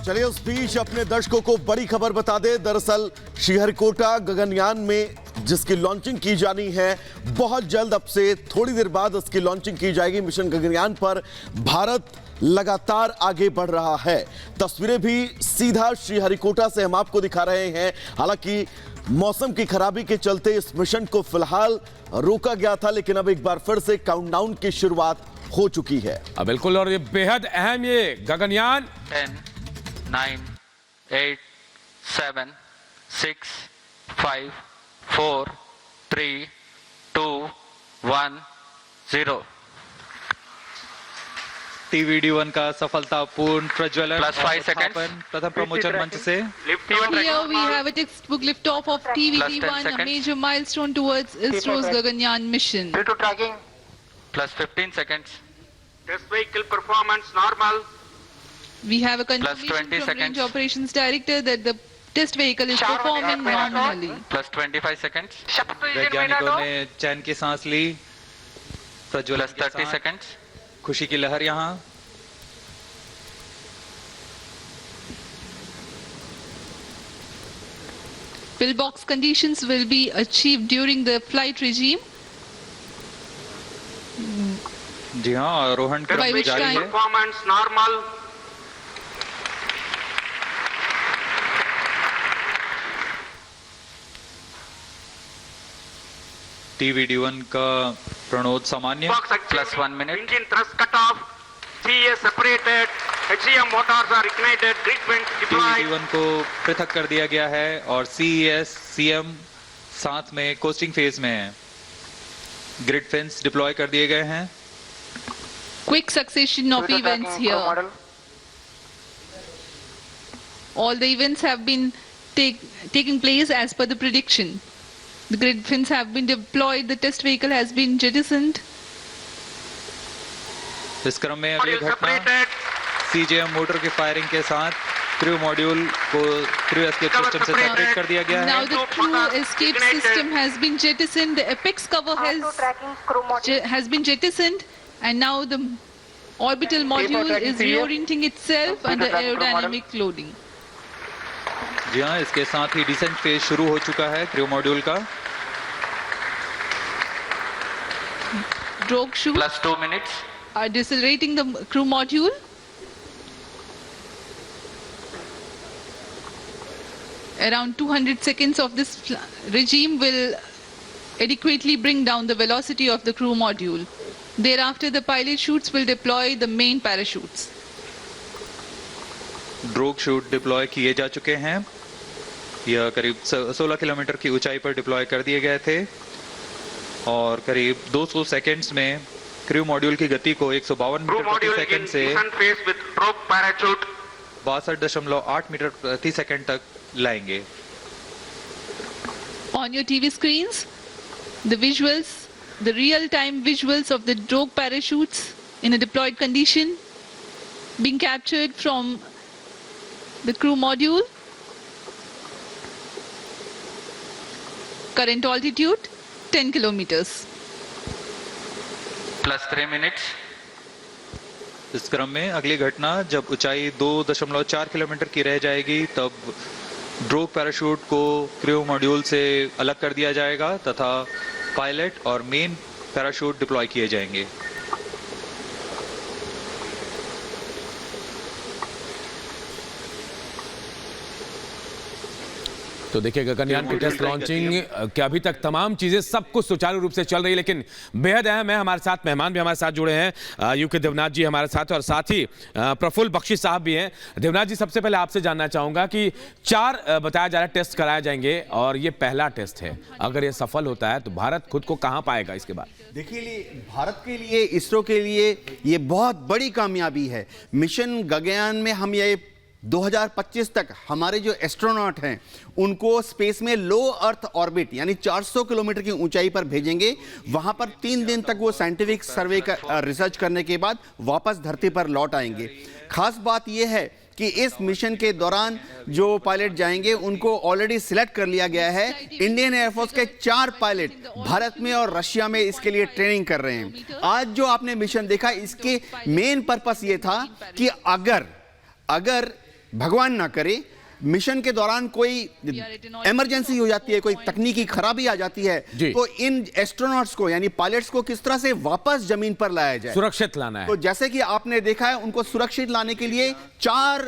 चलिए उस बीच अपने दर्शकों को बड़ी खबर बता दे। दरअसल श्रीहरिकोटा गगनयान में जिसकी लॉन्चिंग की जानी है बहुत जल्द, अब से थोड़ी देर बाद उसकी लॉन्चिंग की जाएगी। मिशन गगनयान पर भारत लगातार आगे बढ़ रहा है। तस्वीरें भी सीधा श्रीहरिकोटा से हम आपको दिखा रहे हैं। हालांकि मौसम की खराबी के चलते इस मिशन को फिलहाल रोका गया था, लेकिन अब एक बार फिर से काउंटडाउन की शुरुआत हो चुकी है। बिल्कुल, और ये बेहद अहम ये गगनयान 10, 9, 8, 7, 6, 5, 4, 3, 2, 1, 0। TVD1 का सफलतापूर्ण प्रज्वलन Plus 5 seconds. प्रथम प्रमोचन मंच से। Here we have a textbook liftoff of TVD1, a major milestone towards ISRO's Gaganyaan mission. Due to tracking, Plus 15 seconds. test vehicle performance normal. We have a Plus confirmation 20 from Range seconds. Operations Director that the test vehicle is performing nominally. Plus 25 seconds. वैज्ञानिकों ने चैन की सांस ली। प्रज्वलन Plus के 30 साथ seconds. खुशी की लहर यहाँ। Pillbox conditions will be achieved during the flight regime, जी हाँ, आरोहण क्रम By which जारी time? है। Performance normal. TVD1 का प्रणोद सामान्य। Box Plus 1 minute. Engine thrust cut off. CES separated. HCM motors are ignited. Grid vents deployed. TVD1 को पृथक कर दिया गया है और CES, CM साथ में कोस्टिंग फेज में है। ग्रिड फेंस डिप्लॉय कर दिए गए हैं। quick succession of events here. All the events have been taking place as per the prediction. The grid fins have been deployed, the test vehicle has been jettisoned. इस क्रम में अगली Module घटना separated. CJM motor की firing के साथ crew module को crew escape system से सेपरेट कर दिया गया Now है। the crew escape system has been jettisoned, the apex cover has been jettisoned, and now the orbital module is reorienting itself under aerodynamic loading. जी हाँ, इसके साथ ही decent phase शुरू हो चुका है क्रू मॉड्यूल का। Drogue chute Plus 2 minutes. are decelerating the crew module. Around 200 seconds of this regime will adequately bring down the velocity of the crew module. Thereafter, the pilot chutes will deploy the main parachutes. Drogue shoot deploy किए जा चुके हैं। यह करीब 16 kilometre की ऊंचाई पर deploy कर दिए गए थे और करीब 200 सेकंड्स में क्रू मॉड्यूल की गति को 152 Crew मीटर प्रति module in सेकंड से descent phase with drogue parachute. 62.8 metre प्रति सेकंड तक लाएंगे। On your TV screens, the visuals, the real-time visuals of the drogue parachutes in a deployed condition being captured from the crew module. Current altitude 10 kilometers. Plus 3 minutes. इस क्रम में अगली घटना जब ऊंचाई 2.4 किलोमीटर की रह जाएगी तब ड्रोग पैराशूट को क्रू मॉड्यूल से अलग कर दिया जाएगा तथा पायलट और मेन पैराशूट डिप्लॉय किए जाएंगे। तो देखिए गगनयान की टेस्ट लॉन्चिंग कि अभी तक तमाम चीजें सब कुछ सुचारू रूप से चल रही है, लेकिन बेहद अहम है। हमारे साथ मेहमान भी हमारे साथ जुड़े हैं। यूके देवनाथ जी हमारे साथ और साथ ही प्रफुल्ल बख्शी साहब भी हैं। देवनाथ जी, सबसे पहले आपसे जानना चाहूंगा कि 4 बताया जा रहा है टेस्ट कराए जाएंगे और ये पहला टेस्ट है। अगर ये सफल होता है तो भारत खुद को कहां पाएगा इसके बाद? देखिए, भारत के लिए, इसरो के लिए ये बहुत बड़ी कामयाबी है। मिशन गगनयान में हम ये 2025 तक हमारे जो एस्ट्रोनॉट हैं उनको स्पेस में लो अर्थ ऑर्बिट यानी 400 किलोमीटर की ऊंचाई पर भेजेंगे। वहां पर 3 दिन तक वो साइंटिफिक सर्वे का रिसर्च करने के बाद वापस धरती पर लौट आएंगे। खास बात यह है कि इस मिशन के दौरान जो पायलट जाएंगे उनको ऑलरेडी सिलेक्ट कर लिया गया है। इंडियन एयरफोर्स के 4 पायलट भारत में और रशिया में इसके लिए ट्रेनिंग कर रहे हैं। आज जो आपने मिशन देखा, इसके मेन पर्पस ये था कि अगर भगवान ना करे मिशन के दौरान कोई इमरजेंसी हो जाती है, कोई तकनीकी खराबी आ जाती है, जी। तो इन एस्ट्रोनॉट्स को यानी पायलट्स को किस तरह से वापस जमीन पर लाया जाए, सुरक्षित लाना है। तो जैसे कि आपने देखा है उनको सुरक्षित लाने के लिए 4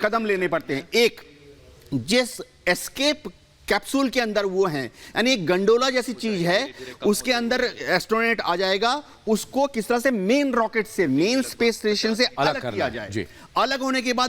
कदम लेने पड़ते हैं। एक, जिस एस्केप कैप्सूल के अंदर वो हैं, यानी एक गंडोला जैसी चीज है, उसके अंदर एस्ट्रोनॉट आ जाएगा, उसको किस तरह से मेन रॉकेट से, मेन स्पेस स्टेशन से अलग किया जाए। अलग होने के बाद